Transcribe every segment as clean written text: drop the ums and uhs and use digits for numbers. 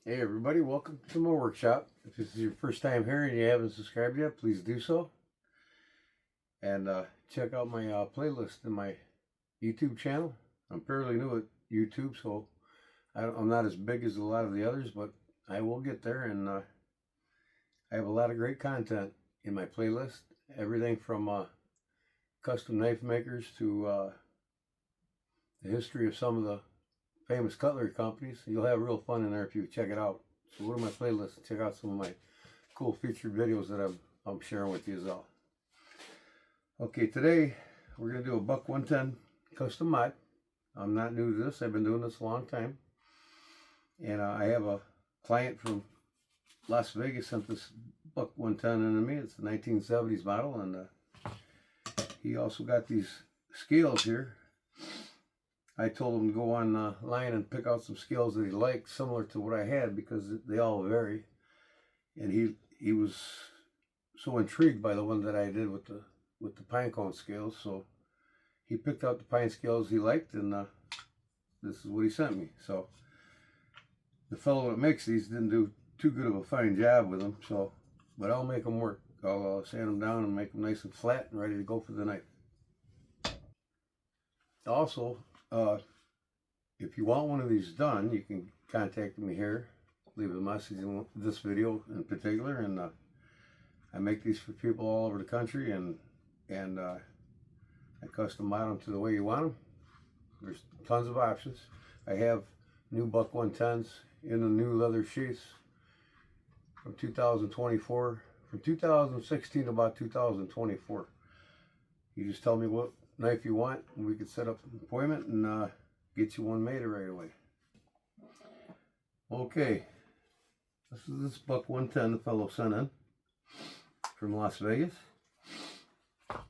Hey everybody, welcome to my workshop. If this is your first time here and you haven't subscribed yet, please do so. And check out my playlist in my YouTube channel. I'm fairly new at YouTube, so I'm not as big as a lot of the others, but I will get there. And I have a lot of great content in my playlist. Everything from custom knife makers to the history of some of the famous cutlery companies. You'll have real fun in there if you check it out. So go to my playlist and check out some of my cool featured videos that I'm sharing with you as well. Okay, today we're going to do a buck 110 custom mod. I'm not new to this. I've been doing this a long time. And I have a client from Las Vegas sent this buck 110 into me. It's a 1970s model, and he also got these scales here. I told him to go online and pick out some scales that he liked, similar to what I had, because they all vary. And he was so intrigued by the one that I did with the Pinecone scales, so he picked out the pine scales he liked, and this is what he sent me. So the fellow that makes these didn't do too good of a fine job with them, but I'll make them work. I'll sand them down and make them nice and flat and ready to go for the knife. Also, if you want one of these done, you can contact me here, leave a message in this video in particular, and I make these for people all over the country, and I custom mod them to the way you want them. There's tons of options. I have new buck 110s in the new leather sheaths from 2024, from 2016 to about 2024. You just tell me what knife you want, and we can set up an appointment and get you one made right away. Okay, this is this buck 110 the fellow sent in from Las Vegas.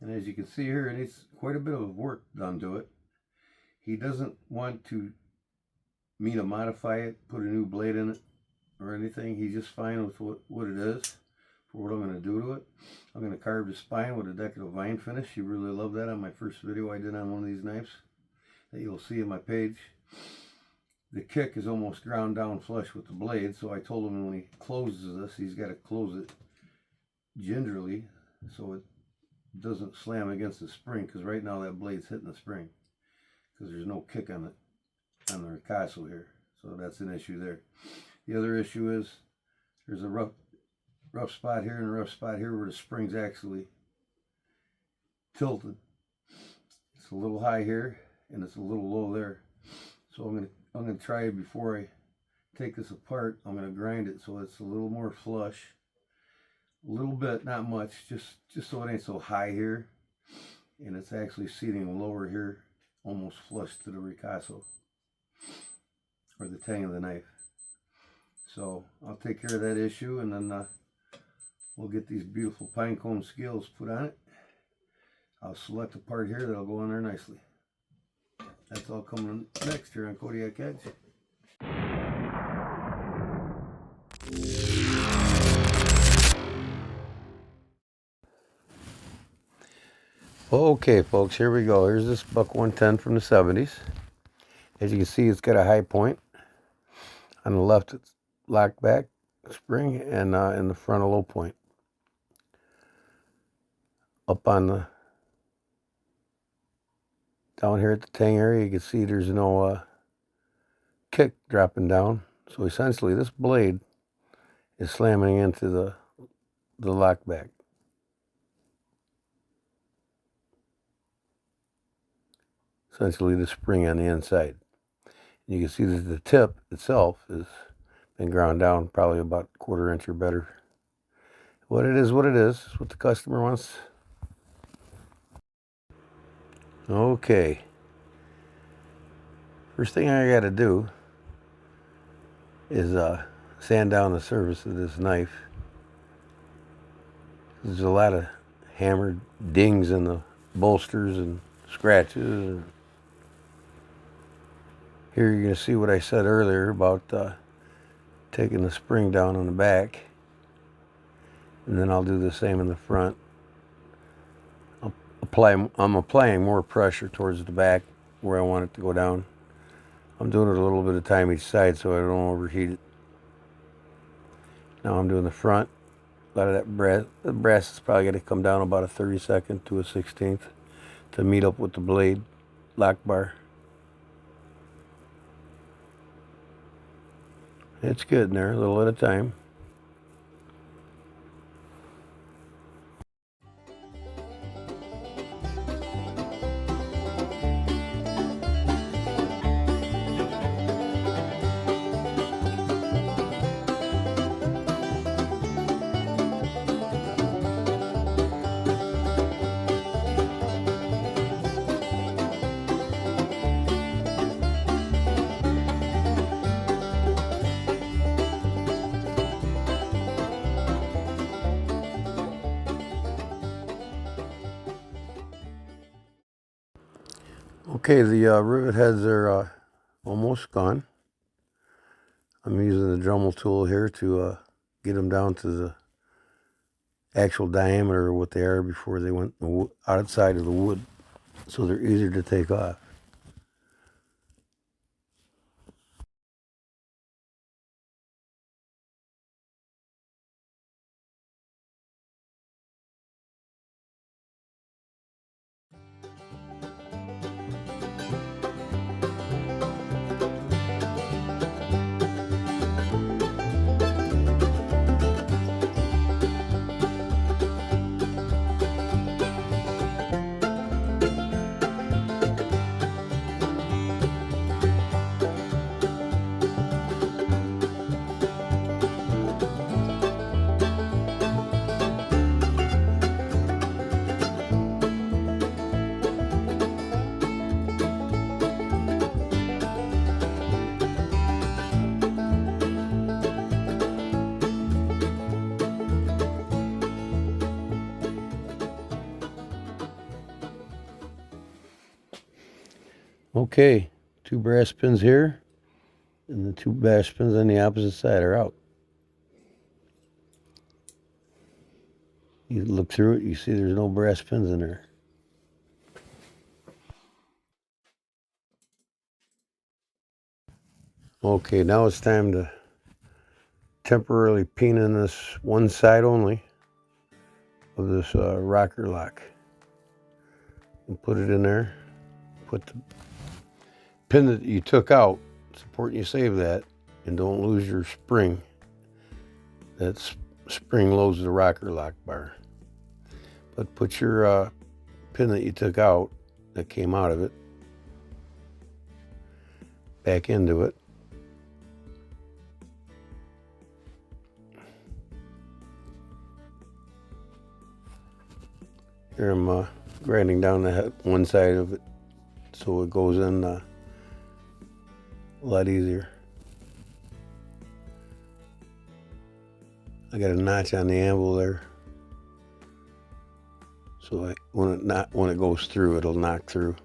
And as you can see here, it needs quite a bit of work done to it. He doesn't want me to modify it, put a new blade in it or anything. He's just fine with what it is for what I'm going to do to it. I'm going to carve the spine with a decorative vine finish. You really love that on my first video I did on one of these knives that you'll see on my page. The kick is almost ground down flush with the blade, so I told him when he closes this, he's got to close it gingerly so it doesn't slam against the spring, because right now that blade's hitting the spring because there's no kick on it on the ricasso here, so that's an issue there. The other issue is there's a rough spot here and a rough spot here where the spring's actually tilted. It's a little high here and it's a little low there, so I'm gonna try, before I take this apart, I'm gonna grind it so it's a little more flush. A little bit, not much, just so it ain't so high here, and it's actually seating lower here, almost flush to the ricasso or the tang of the knife. So I'll take care of that issue, and then we'll get these beautiful Pinecone scales put on it. I'll select a part here that'll go on there nicely. That's all coming next here on Kodiak Edge. Okay folks, here we go. Here's this buck 110 from the 70s. As you can see, it's got a high point. On the left it's locked back spring, and in the front a low point. Up on the down here at the tang area, you can see there's no kick dropping down. So essentially this blade is slamming into the lock back. Essentially the spring on the inside. And you can see that the tip itself has been ground down probably about a 1/4 inch or better. What it is, it's what the customer wants. Okay. First thing I got to do is sand down the surface of this knife. There's a lot of hammered dings in the bolsters and scratches. Here you're going to see what I said earlier about taking the spring down on the back, and then I'll do the same in the front. I'm applying more pressure towards the back where I want it to go down. I'm doing it a little bit of time each side so I don't overheat it. Now I'm doing the front. A lot of the brass is probably going to come down about a 32nd to a 16th to meet up with the blade lock bar. It's getting there, a little at a time. Okay, the rivet heads are almost gone. I'm using the Dremel tool here to get them down to the actual diameter of what they are before they went outside of the wood, so they're easier to take off. Okay, 2 brass pins here, and the 2 brass pins on the opposite side are out. You look through it, you see there's no brass pins in there. Okay, now it's time to temporarily pin in this one side only of this rocker lock. And put it in there. Put the pin that you took out. It's important you save that and don't lose your spring. That spring loads the rocker lock bar. But put your pin that you took out, that came out of it, back into it. Here I'm grinding down the one side of it so it goes in a lot easier. I got a notch on the anvil there, so when it goes through, it'll knock through,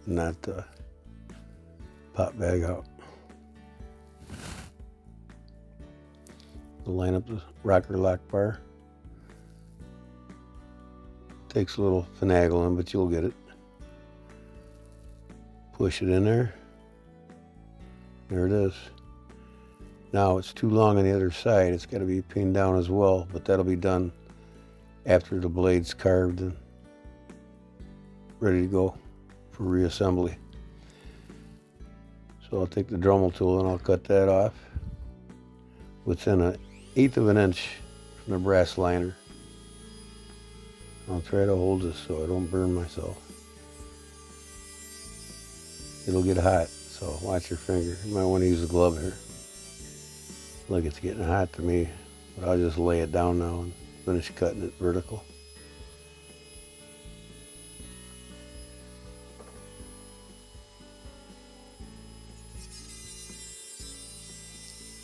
not pop back out. Line up the rocker lock bar. Takes a little finagling, but you'll get it. Push it in there. There it is. Now it's too long on the other side. It's got to be pinned down as well, but that'll be done after the blade's carved and ready to go for reassembly. So I'll take the Dremel tool and I'll cut that off within 1/8 of an inch from the brass liner. I'll try to hold this so I don't burn myself. It'll get hot, so watch your finger. You might want to use a glove here. Look, it's getting hot to me, but I'll just lay it down now and finish cutting it vertical.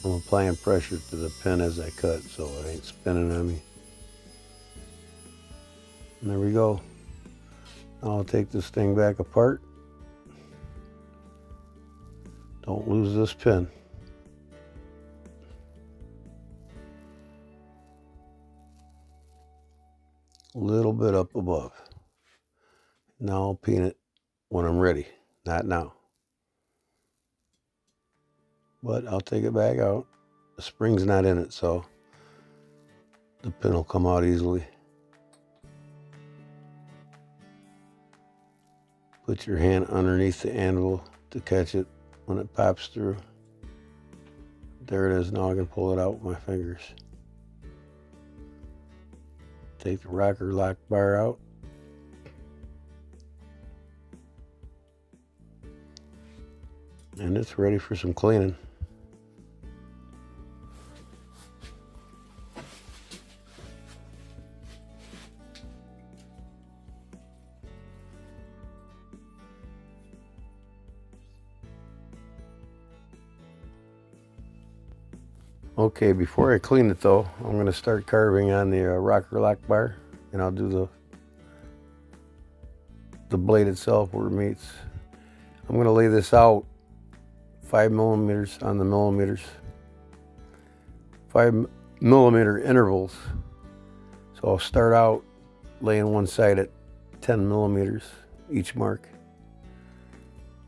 I'm applying pressure to the pin as I cut so it ain't spinning on me. And there we go. Now I'll take this thing back apart. Don't lose this pin. A little bit up above. Now I'll pin it when I'm ready, not now. But I'll take it back out. The spring's not in it, so the pin will come out easily. Put your hand underneath the anvil to catch it when it pops through. There it is. Now I can pull it out with my fingers. Take the rocker lock bar out. And it's ready for some cleaning. Okay, before I clean it though, I'm going to start carving on the rocker lock bar, and I'll do the blade itself where it meets. I'm going to lay this out 5 millimeters on the millimeters, 5 millimeter intervals. So I'll start out laying one side at 10 millimeters each mark,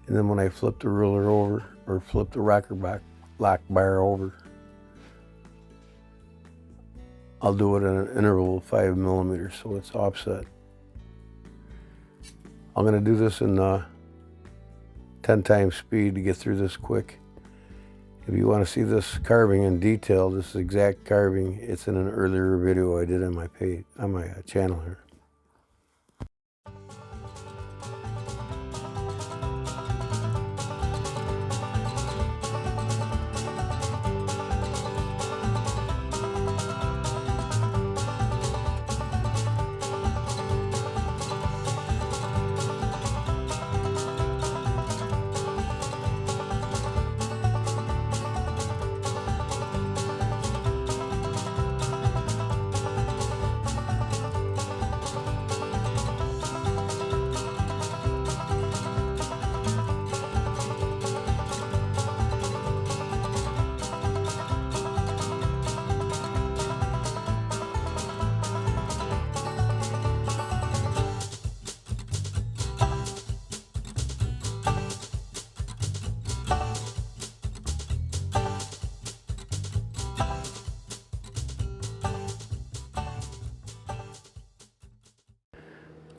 and then when I flip the ruler over or flip the rocker lock bar over, I'll do it in an interval of 5 millimeters, so it's offset. I'm going to do this in 10 times speed to get through this quick. If you want to see this carving in detail, this exact carving, it's in an earlier video I did on my page, on my channel here.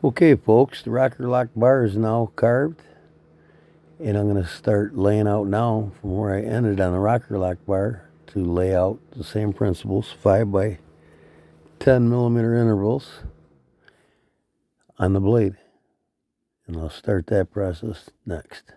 Okay folks, the rocker lock bar is now carved, and I'm going to start laying out now from where I ended on the rocker lock bar to lay out the same principles, 5 by 10 millimeter intervals on the blade, and I'll start that process next.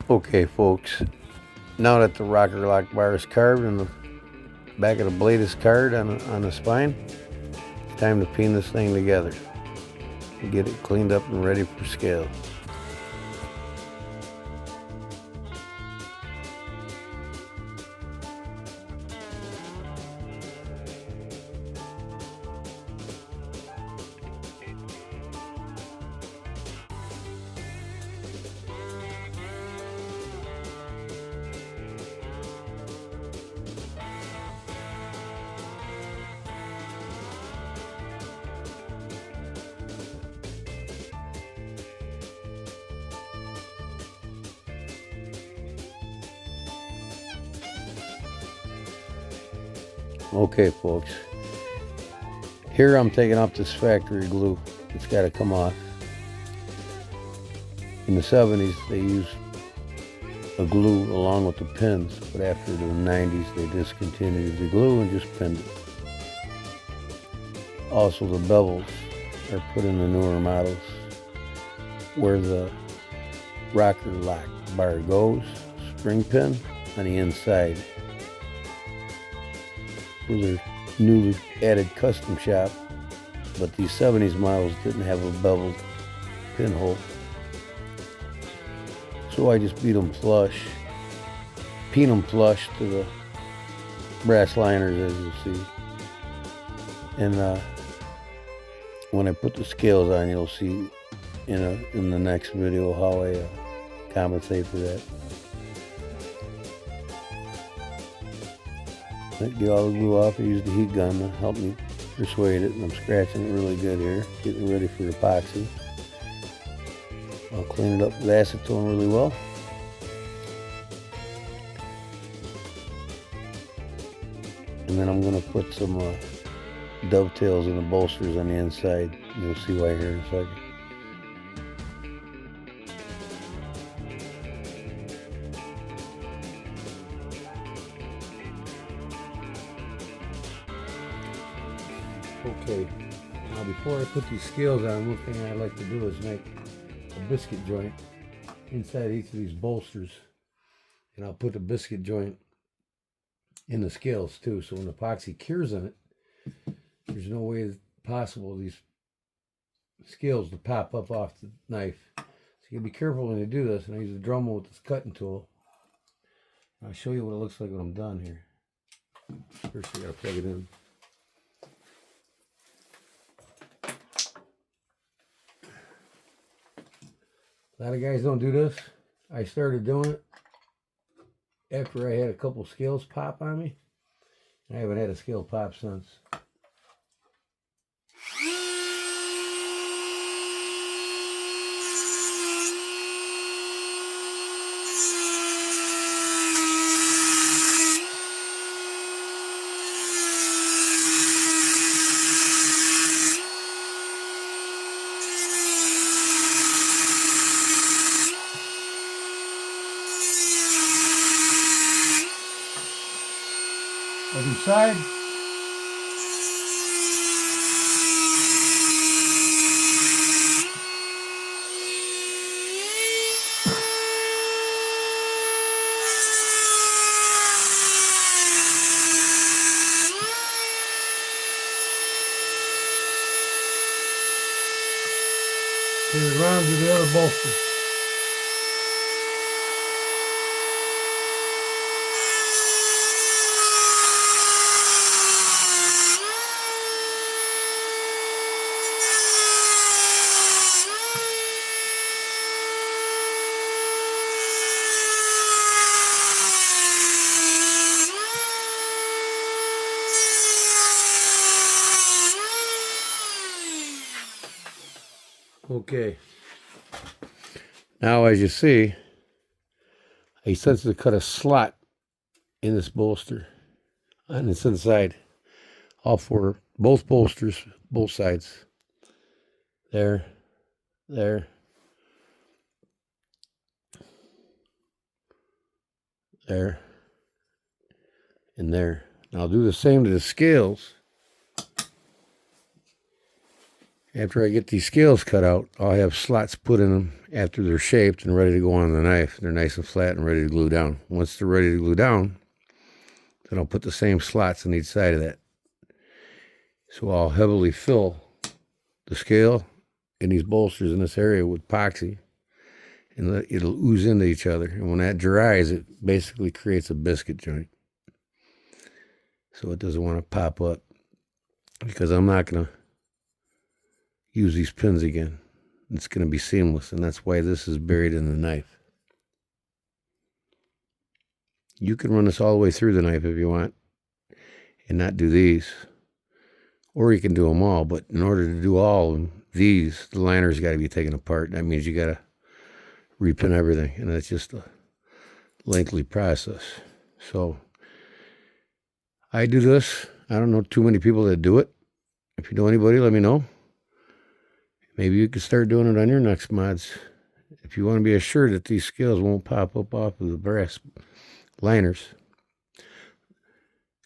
Okay folks, now that the rocker lock bar is carved and the back of the blade is carved on the spine, it's time to pin this thing together and get it cleaned up and ready for scale. Okay, folks. Here I'm taking off this factory glue. It's got to come off. In the 70s, they used a glue along with the pins, but after the 90s, they discontinued the glue and just pinned it. Also, the bevels are put in the newer models where the rocker lock bar goes, spring pin on the inside. For their newly added custom shop, but these 70s models didn't have a beveled pinhole. So I just beat them flush, peen them flush to the brass liners, as you'll see. And when I put the scales on, you'll see in the next video how I compensate for that. Get all the glue off. I used the heat gun to help me persuade it, and I'm scratching it really good here, getting ready for epoxy. I'll clean it up with acetone really well. And then I'm going to put some dovetails in the bolsters on the inside. You'll see why here in a second. Okay, now before I put these scales on, one thing I like to do is make a biscuit joint inside each of these bolsters. And I'll put the biscuit joint in the scales too, so when the epoxy cures in it, there's no way possible these scales to pop up off the knife. So you gotta be careful when you do this, and I use a Dremel with this cutting tool. I'll show you what it looks like when I'm done here. First I gotta plug it in. A lot of guys don't do this. I started doing it after I had a couple scales pop on me. I haven't had a scale pop since. Other side. Turn it around to the other bolster. Okay, now as you see, I started to cut a slot in this bolster on this inside, all four, both bolsters, both sides, there, there, there, and there. Now I'll do the same to the scales. After I get these scales cut out, I'll have slots put in them after they're shaped and ready to go on the knife. They're nice and flat and ready to glue down. Once they're ready to glue down, then I'll put the same slots on each side of that. So I'll heavily fill the scale and these bolsters in this area with epoxy, and it'll ooze into each other. And when that dries, it basically creates a biscuit joint. So it doesn't want to pop up, because I'm not going to use these pins again. It's going to be seamless, and that's why this is buried in the knife. You can run this all the way through the knife if you want and not do these, or you can do them all, but in order to do all of these, the liner's got to be taken apart. That means you got to repin everything, and it's just a lengthy process. So I do this I don't know too many people that do it. If you know anybody, let me know. Maybe you could start doing it on your next mods. If you want to be assured that these scales won't pop up off of the brass liners,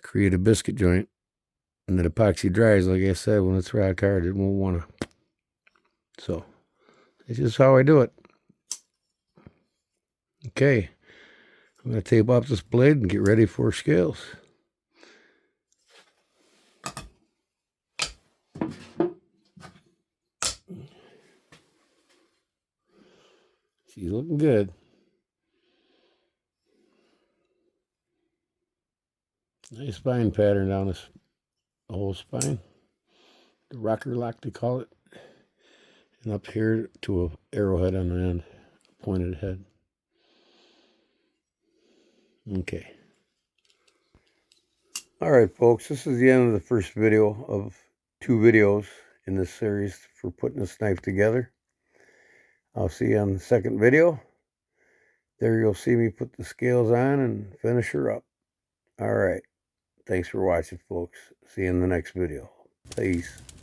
create a biscuit joint, and the epoxy dries, like I said, when it's rock hard, it won't want to. So, it's just how I do it. Okay, I'm going to tape off this blade and get ready for scales. She's looking good. Nice spine pattern down this whole spine. The rocker lock, they call it. And up here to a arrowhead on the end, pointed head. Okay. All right, folks, this is the end of the first video of 2 videos in this series for putting this knife together. I'll see you on the second video. There you'll see me put the scales on and finish her up. All right. Thanks for watching, folks. See you in the next video. Peace.